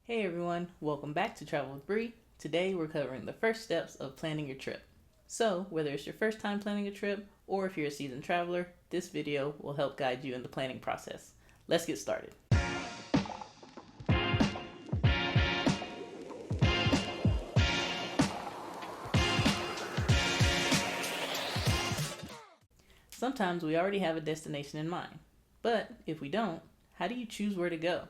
Hey everyone, welcome back to Travel with Bree. Today we're covering the first steps of planning your trip. So, whether it's your first time planning a trip or if you're a seasoned traveler, this video will help guide you in the planning process. Let's get started. Sometimes we already have a destination in mind, but if we don't, how do you choose where to go?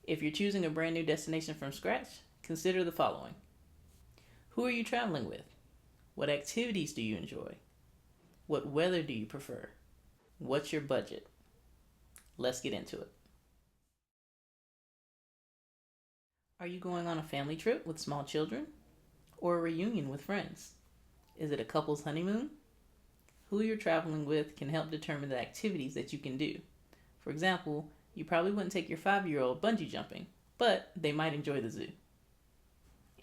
If you're choosing a brand new destination from scratch, consider the following. Who are you traveling with? What activities do you enjoy? What weather do you prefer? What's your budget? Let's get into it. Are you going on a family trip with small children? Or a reunion with friends? Is it a couple's honeymoon? Who you're traveling with can help determine the activities that you can do. For example, you probably wouldn't take your 5-year-old bungee jumping, but they might enjoy the zoo.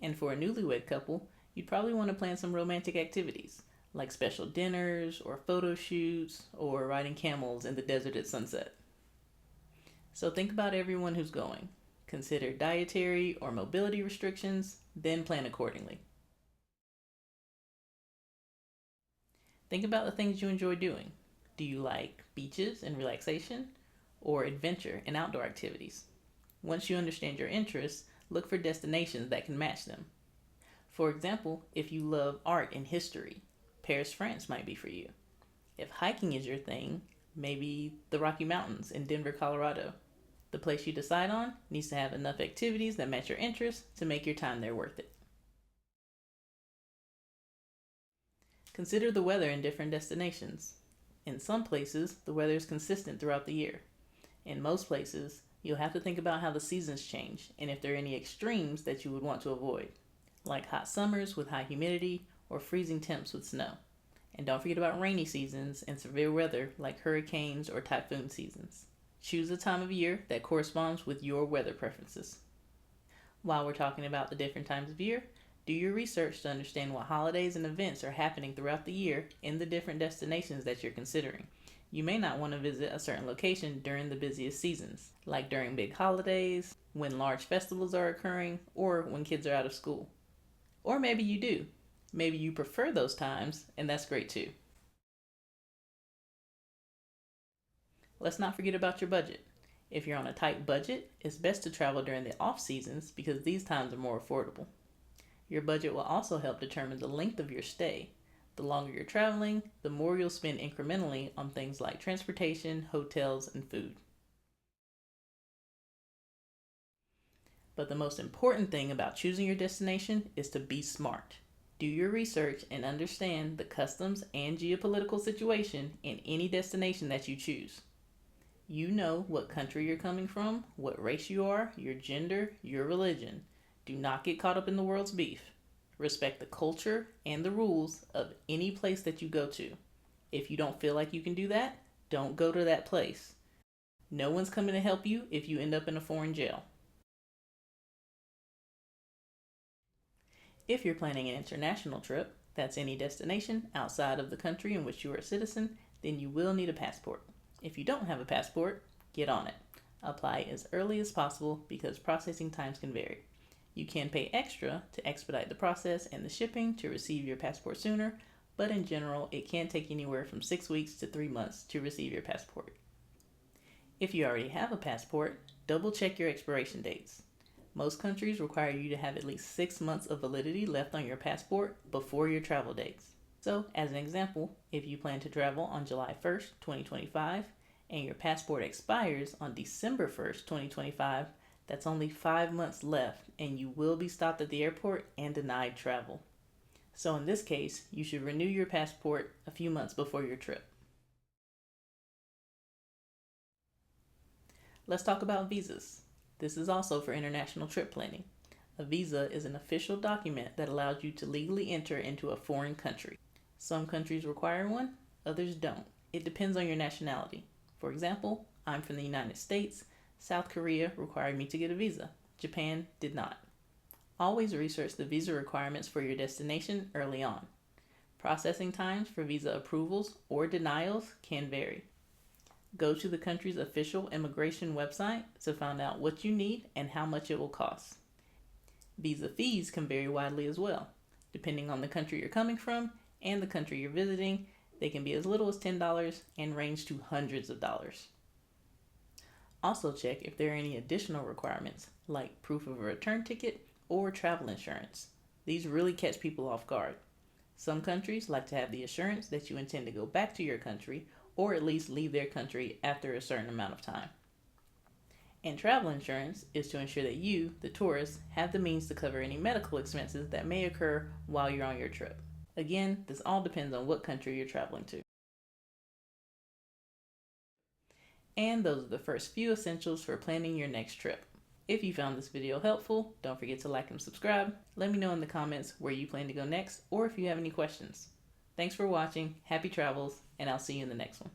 And for a newlywed couple, you'd probably want to plan some romantic activities, like special dinners or photo shoots or riding camels in the desert at sunset. So think about everyone who's going. Consider dietary or mobility restrictions, then plan accordingly. Think about the things you enjoy doing. Do you like beaches and relaxation, or adventure and outdoor activities? Once you understand your interests, look for destinations that can match them. For example, if you love art and history, Paris, France might be for you. If hiking is your thing, maybe the Rocky Mountains in Denver, Colorado. The place you decide on needs to have enough activities that match your interests to make your time there worth it. Consider the weather in different destinations. In some places, the weather is consistent throughout the year. In most places, you'll have to think about how the seasons change and if there are any extremes that you would want to avoid, like hot summers with high humidity or freezing temps with snow. And don't forget about rainy seasons and severe weather like hurricanes or typhoon seasons. Choose a time of year that corresponds with your weather preferences. While we're talking about the different times of year, do your research to understand what holidays and events are happening throughout the year in the different destinations that you're considering. You may not want to visit a certain location during the busiest seasons, like during big holidays, when large festivals are occurring, or when kids are out of school. Or maybe you do. Maybe you prefer those times, and that's great too. Let's not forget about your budget. If you're on a tight budget, it's best to travel during the off seasons because these times are more affordable. Your budget will also help determine the length of your stay. The longer you're traveling, the more you'll spend incrementally on things like transportation, hotels, and food. But the most important thing about choosing your destination is to be smart. Do your research and understand the customs and geopolitical situation in any destination that you choose. You know what country you're coming from, what race you are, your gender, your religion. Do not get caught up in the world's beef. Respect the culture and the rules of any place that you go to. If you don't feel like you can do that, don't go to that place. No one's coming to help you if you end up in a foreign jail. If you're planning an international trip, that's any destination outside of the country in which you are a citizen, then you will need a passport. If you don't have a passport, get on it. Apply as early as possible because processing times can vary. You can pay extra to expedite the process and the shipping to receive your passport sooner, but in general, it can take anywhere from 6 weeks to 3 months to receive your passport. If you already have a passport, double check your expiration dates. Most countries require you to have at least 6 months of validity left on your passport before your travel dates. So, as an example, if you plan to travel on July 1st, 2025, and your passport expires on December 1st, 2025, that's only 5 months left and you will be stopped at the airport and denied travel. So in this case, you should renew your passport a few months before your trip. Let's talk about visas. This is also for international trip planning. A visa is an official document that allows you to legally enter into a foreign country. Some countries require one, others don't. It depends on your nationality. For example, I'm from the United States. South Korea required me to get a visa. Japan did not. Always research the visa requirements for your destination early on. Processing times for visa approvals or denials can vary. Go to the country's official immigration website to find out what you need and how much it will cost. Visa fees can vary widely as well. Depending on the country you're coming from and the country you're visiting, they can be as little as $10 and range to hundreds of dollars. Also check if there are any additional requirements like proof of a return ticket or travel insurance. These really catch people off guard. Some countries like to have the assurance that you intend to go back to your country or at least leave their country after a certain amount of time. And travel insurance is to ensure that you, the tourist, have the means to cover any medical expenses that may occur while you're on your trip. Again, this all depends on what country you're traveling to. And those are the first few essentials for planning your next trip. If you found this video helpful, don't forget to like and subscribe. Let me know in the comments where you plan to go next or if you have any questions. Thanks for watching, happy travels, and I'll see you in the next one.